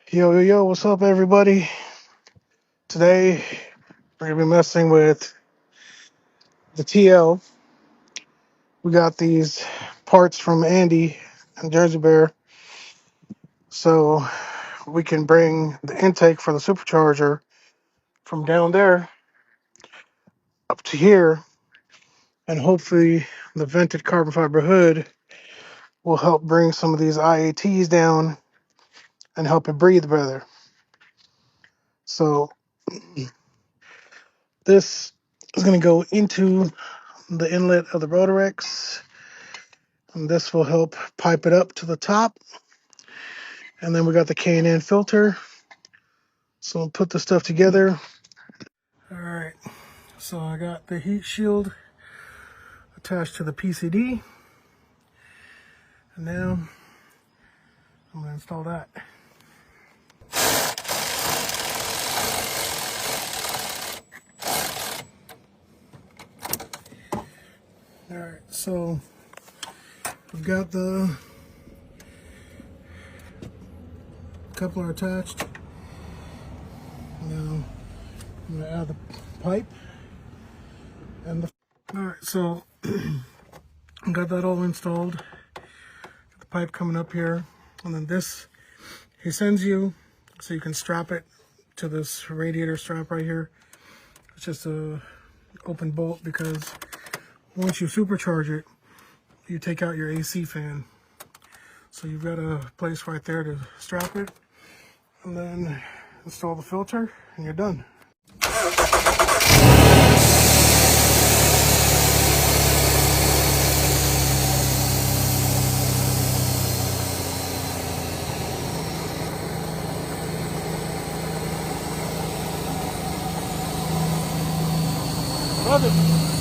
Yo, yo, yo, what's up, everybody? Today, we're going to be messing with the TL. We got these parts from Andy and Gerzybear, so we can bring the intake for the supercharger from down there up to here, and hopefully the vented carbon fiber hood will help bring some of these IATs down and help it breathe better. So this is going to go into the inlet of the Rotarex, and this will help pipe it up to the top. And then we got the K&N filter. So I'll put the stuff together. All right, so I got the heat shield attached to the PCD. And now I'm gonna install that. All right, so we've got the coupler attached. Now I'm gonna add the pipe and the. All right, so I got that all installed. The pipe coming up here, and then this he sends you so you can strap it to this radiator strap right here. It's just a open bolt because once you supercharge it, you take out your AC fan. So you've got a place right there to strap it, and then install the filter, and you're done. Love it.